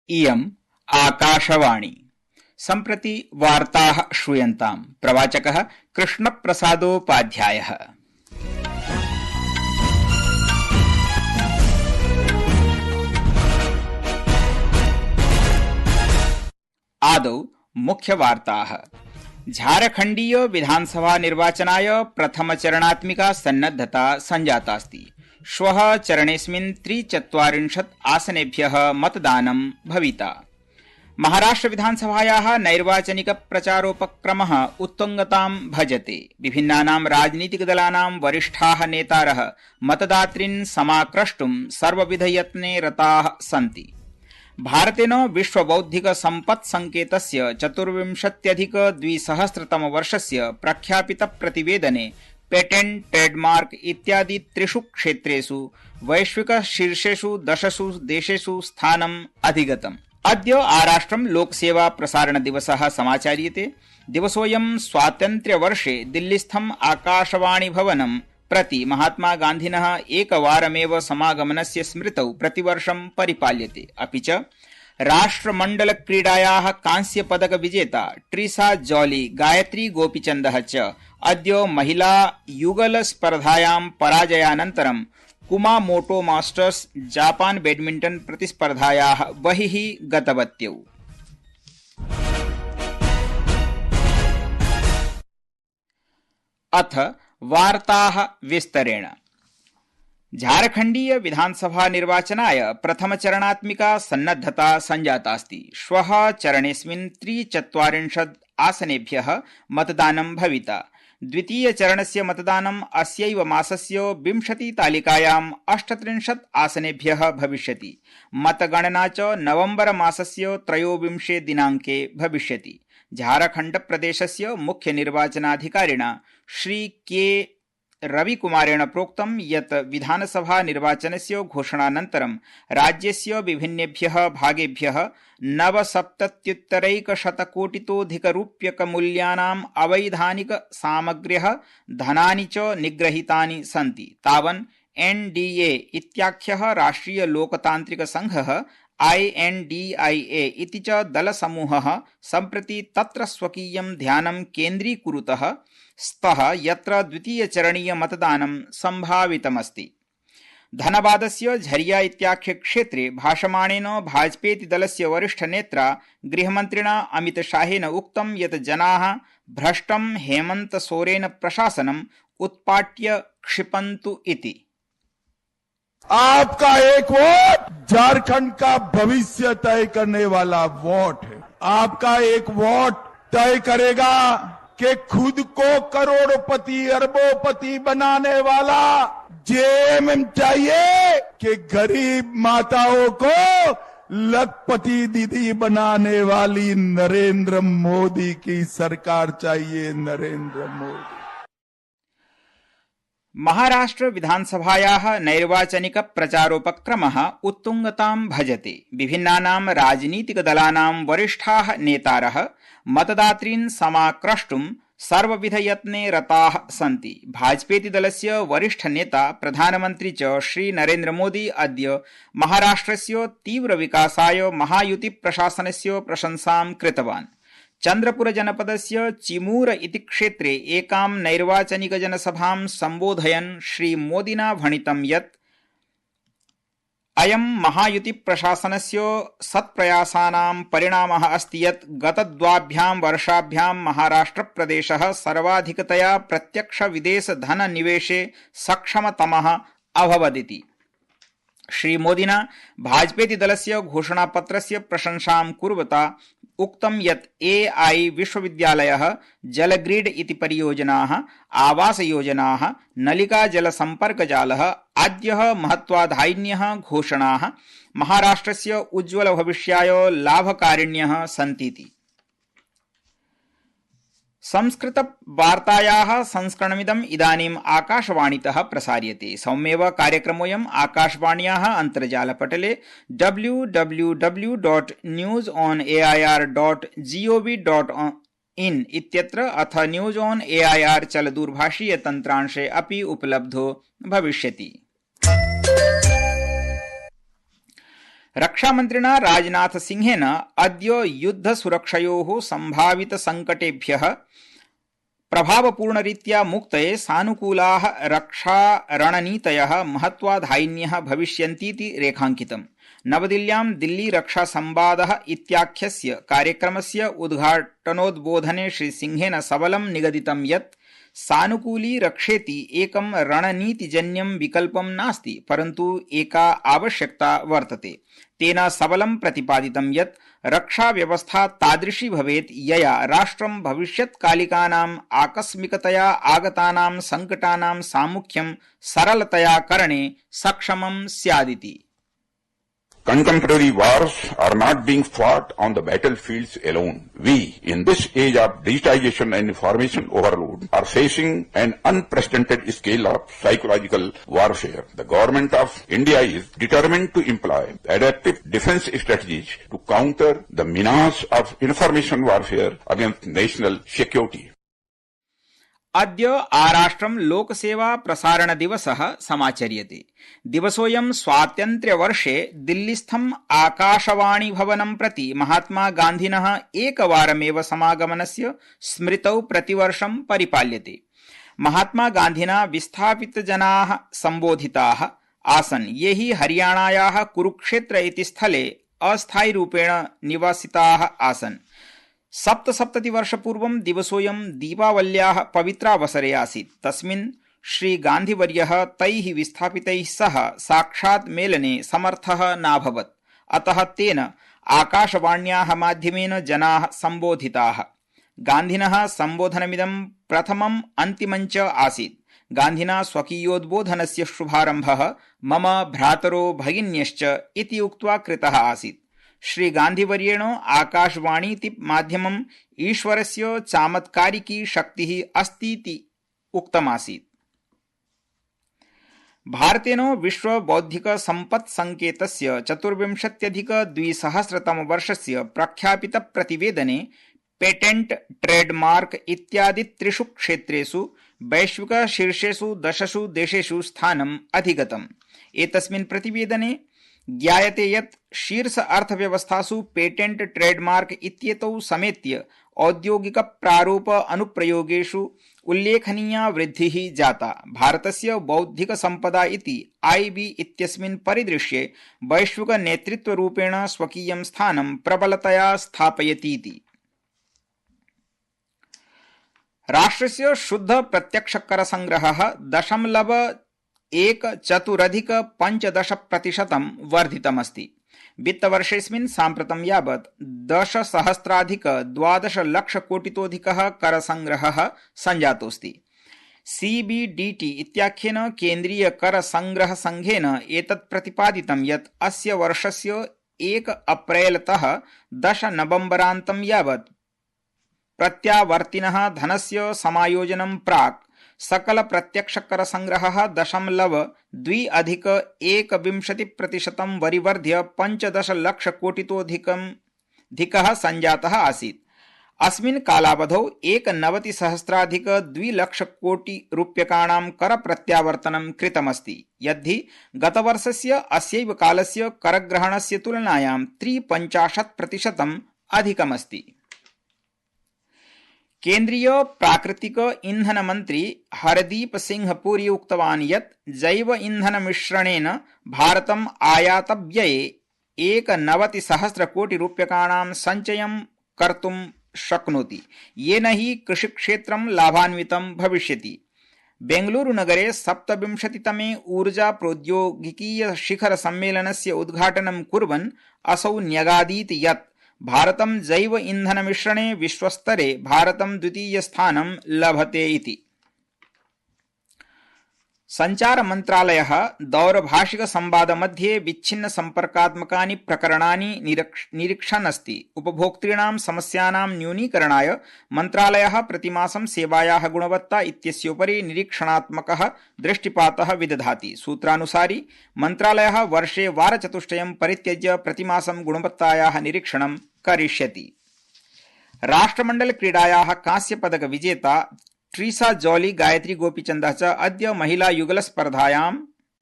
इयम् आकाशवाणी। सम्प्रति वार्ताः श्रूयन्ताम्। प्रवाचकः कृष्णप्रसादोपाध्यायः। आदौ मुख्यवार्ताः। झारखण्डीय विधानसभा निर्वाचनाय प्रथमचरणात्मिका सन्नद्धता सञ्जातास्ति। श्वः चरणेऽस्मिन् 43 आसनेभ्यः मतदानं भविता। महाराष्ट्र विधानसभायाः नैर्वाचनिक प्रचारोपक्रमः उत्तुङ्गतां भजते। विभिन्नानां राजनीतिकदलानां वरिष्ठाः नेतारः मतदातॄन् समाक्रष्टुं सर्वविधयत्ने रताः सन्ति। भारतेन विश्वबौद्धिक सम्पत्सङ्केतस्य 24,200 प्रख्यापित प्रतिवेदने पेटेंट, ट्रेडमार्क इत्यादि त्रिषु क्षेत्रेषु वैश्विक शीर्षेषु 10 देशेषु स्थानम् अधिगतम्। अद्य आराष्ट्रं लोकसेवा प्रसारण दिवसः समाचर्यते। दिवसोऽयं स्वातन्त्र्यवर्षे दिल्लीस्थम् आकाशवाणी भवनं प्रति महात्मा गान्धिनः एकवारमेव समागमनस्य स्मृतौ प्रतिवर्षं परिपाल्यते। अपि च राष्ट्रमण्डलक्रीडायाः कांस्यपदक विजेता ट्रीसा जॉली, गायत्री गोपीचन्दः च अद्य महिला युगल स्पर्धायां पराजयानन्तरं कुमामोटो मास्टर्स जापान बैडमिंटन प्रतिस्पर्धायाः बहिः गतवत्यौ। अथ वार्ताः विस्तरेण। झारखण्डीय विधानसभा निर्वाचनाय प्रथमचरणात्मिका सन्नद्धता सञ्जातास्ति। श्वः चरणेऽस्मिन् 43 आसनेभ्यः मतदानं भविता। द्वितीयचरणस्य मतदानम् अस्यैव मासस्य 20 तालिकायाम् 38 आसनेभ्यः भविष्यति। मतगणना च नवम्बर मासस्य 23 दिनाङ्के भविष्यति। झारखण्ड प्रदेशस्य मुख्य निर्वाचनाधिकारिणा श्री के रविकुमारेण प्रोक्तं यत् विधानसभा निर्वाचनस्य घोषणानन्तरं राज्यस्य विभिन्नेभ्यः भागेभ्यः 9,70,100 कोटितोऽधिकरूप्यकमूल्यानाम् अवैधानिक सामग्र्यः धनानि च निगृहीतानि सन्ति। तावन् एनडीए इत्याख्यः राष्ट्रिय लोकतान्त्रिक संघः INDIA इति च दलसमूहः सम्प्रति तत्र स्वकीयं ध्यानं केन्द्रीकुरुतः स्तः, यत्र द्वितीयचरणीय मतदानं सम्भावितमस्ति। धनबादस्य झरिया इत्याख्य क्षेत्रे भाषमाणेन भाजपेति दलस्य वरिष्ठनेत्रा गृहमन्त्रिणा अमितशाहेन उक्तं यत् जनाः भ्रष्टं हेमन्तसोरेन प्रशासनम् उत्पाट्य क्षिपन्तु इति। आपका एक वोट झारखंड का भविष्य तय करने वाला वोट है। आपका एक वोट तय करेगा कि खुद को करोड़पति अरबोपति बनाने वाला जेएमएम चाहिए कि गरीब माताओं को लखपति दीदी बनाने वाली नरेंद्र मोदी की सरकार चाहिए। नरेंद्र मोदी। महाराष्ट्र विधानसभायाः नैर्वाचनिक प्रचारोपक्रमः उत्तुङ्गतां भजते। विभिन्नानां राजनीतिकदलानां वरिष्ठाः नेतारः मतदातॄन् समाक्रष्टुं सर्वविधयत्ने रताः सन्ति। भाजपेति दलस्य वरिष्ठनेता प्रधानमन्त्री च श्री नरेन्द्र मोदी अद्य महाराष्ट्रस्य तीव्रविकासाय महायुति प्रशासनस्य प्रशंसां कृतवान्। चन्द्रपुर जनपदस्य चिमूर इति क्षेत्रे एकां नैर्वाचनिकजनसभां सम्बोधयन् श्री मोदिना भणितं यत् अयं महायुति प्रशासनस्य सत्प्रयासानां परिणामः अस्ति यत् गतद्वाभ्यां वर्षाभ्यां महाराष्ट्रप्रदेशः सर्वाधिकतया प्रत्यक्ष विदेश धन निवेशे सक्षमतमः अभवदिति। श्री मोदिना भाजपेति दलस्य घोषणापत्रस्य प्रशंसां कुर्वता उक्तं यत् AI विश्वविद्यालयः, जलग्रिड इति परियोजनाः, आवासयोजनाः, नलिका जलसम्पर्कजालः आद्यः महत्वाधायिन्यः घोषणाः महाराष्ट्रस्य उज्ज्वलभविष्याय लाभकारिण्यः सन्तीति। संस्कृतवार्तायाः संस्करणमिदम् इदानीम् आकाशवाणीतः प्रसार्यते। सौम्येव कार्यक्रमोऽयम् आकाशवाण्याः अन्तर्जालपटले www.newsonair.gov.in इत्यत्र अथ न्यूज ऑन एआईआर चलदूरभाषीय तन्त्रांशे अपि उपलब्धो भविष्यति। रक्षामन्त्रिणा राजनाथ सिंहेन अद्य युद्धसुरक्षयोः सम्भावितसङ्कटेभ्यः प्रभावपूर्णरीत्या मुक्तये सानुकूलाः रक्षारणनीतयः महत्वाधायिन्यः भविष्यन्तीति रेखाङ्कितम्। नवदिल्ल्यां दिल्ली रक्षा संवादः इत्याख्यस्य कार्यक्रमस्य उद्घाटनोद्बोधने श्री सिंहेन सबलं निगदितं यत् सानुकूली रक्षेति एकं रणनीतिजन्यं विकल्पं नास्ति, परन्तु एका आवश्यकता वर्तते। तेन सबलं प्रतिपादितं यत् रक्षा व्यवस्था तादृशी भवेत् यया राष्ट्रं भविष्यत्कालिकानाम् आकस्मिकतया आगतानां संकटानां सामुख्यं सरलतया करणे सक्षमं स्यादिति। Contemporary wars are not being fought on the battlefields alone. We, in this age of digitization and information overload, are facing an unprecedented scale of psychological warfare. The government of India is determined to employ adaptive defense strategies to counter the menace of information warfare against national security. अद्य आराष्ट्रं लोकसेवा प्रसारण दिवसः समाचर्यते। दिवसोऽयं स्वातन्त्र्यवर्षे दिल्लीस्थं आकाशवाणी भवनं प्रति महात्मा गान्धिनः एकवारमेव समागमनस्य स्मृतौ प्रतिवर्षं परिपाल्यते। महात्मा गान्धिना विस्थापितजनाः सम्बोधिताः आसन्, ये हि हरियाणायाः कुरुक्षेत्र इति स्थले अस्थायिरूपेण निवासिताः आसन्। 77 वर्षपूर्वं दिवसोऽयं दीपावल्याः पवित्रावसरे आसीत्। तस्मिन् श्री गान्धिवर्यः तैः विस्थापितैः सह साक्षात् मेलने समर्थः नाभवत्, अतः तेन आकाशवाण्याः माध्यमेन जनाः सम्बोधिताः। गान्धिनः सम्बोधनमिदं प्रथमम् अन्तिमञ्च आसीत्। गान्धिना स्वकीयोद्बोधनस्य शुभारम्भः मम भ्रातरो भगिन्यश्च इति उक्त्वा कृतः आसीत्। श्री गान्धिवर्येण आकाशवाणीति माध्यमम् ईश्वरस्य चामत्कारिकी शक्तिः अस्तीति उक्तमासीत्। भारतेन विश्व बौद्धिक सम्पत् संकेतस्य 24,200 वर्षस्य प्रख्यापित प्रतिवेदने पेटेंट, ट्रेडमार्क इत्यादि त्रिषु क्षेत्रेषु वैश्विक शीर्षेषु 10 देशेषु स्थानम् अधिगतम्। एतस्मिन् प्रतिवेदने ज्ञायते यत् शीर्ष अर्थव्यवस्थासु पेटेंट, ट्रेडमार्क इत्येतौ समेत्य औद्योगिक प्रारूप अनुप्रयोगेषु उल्लेखनीया वृद्धिः जाता। भारतस्य बौद्धिक सम्पदा इति आईबी इत्यस्मिन् परिदृश्ये वैश्विक नेतृत्वरूपेण स्वकीयं स्थानं प्रबलतया स्थापयतीति। राष्ट्रस्य शुद्ध प्रत्यक्षकर संग्रहः 0.14% वर्धितमस्ति। वित्तवर्षेऽस्मिन् साम्प्रतं यावत् 10,000,000 लक्षकोटितोऽधिकः करसंग्रहः सञ्जातोऽस्ति। सीबीडीटी इत्याख्येन केन्द्रीय कर संग्रह संघेन एतत् प्रतिपादितं यत् अस्य वर्षस्य 1 अप्रैलतः 10 नवम्बरान्तं यावत् प्रत्यावर्तिनः धनस्य समायोजनं प्राक् सकल प्रत्यक्ष कर संग्रहः 0.2+1% वरिवर्ध्य 15 लक्षकोटितोऽधिकः सञ्जातः आसीत्। अस्मिन् कालावधौ 1,90,200,00,000,000 कर प्रत्यावर्तनं कृतमस्ति, यद्धि गतवर्षस्य अस्यैव कालस्य करग्रहणस्य तुलनायां 53% अधिकमस्ति। केन्द्रीय प्राकृतिक ईंधन मंत्री हरदीप सिंह पुरी उक्तवान् यत् जैव ईंधन मिश्रणेन भारतम् आयातव्यये 1,90,000 कोटि रूप्यकाणां सञ्चयं कर्तुं शक्नोति, येन हि कृषिक्षेत्रं लाभान्वितं भविष्यति। बेंगलुरुनगरे 27तमे ऊर्जा प्रौद्योगिकीय शिखर सम्मेलनस्य उद्घाटनं कुर्वन् असौ न्यगादीत् यत् भारतं जैव ईंधन मिश्रणे विश्वस्तरे भारतं द्वितीयस्थानं लभते इति। संचार मन्त्रालयः दौरभाषिक संवाद मध्ये विच्छिन्न सम्पर्कात्मकानि प्रकरणानि निरीक्षन् अस्ति। उपभोक्तॄणां समस्यानां न्यूनीकरणाय मन्त्रालयः प्रतिमासं सेवायाः गुणवत्ता इत्यस्योपरि निरीक्षणात्मकः दृष्टिपातः विदधाति। सूत्रानुसारि मन्त्रालयः वर्षे वारचतुष्टयं परित्यज्य प्रतिमासं गुणवत्तायाः निरीक्षणं करिष्यति। राष्ट्रमण्डल क्रीडायाः कांस्यपदक विजेता ट्रीसा जॉली, गायत्री गोपीचन्दः च अद्य महिला युगल स्पर्धायां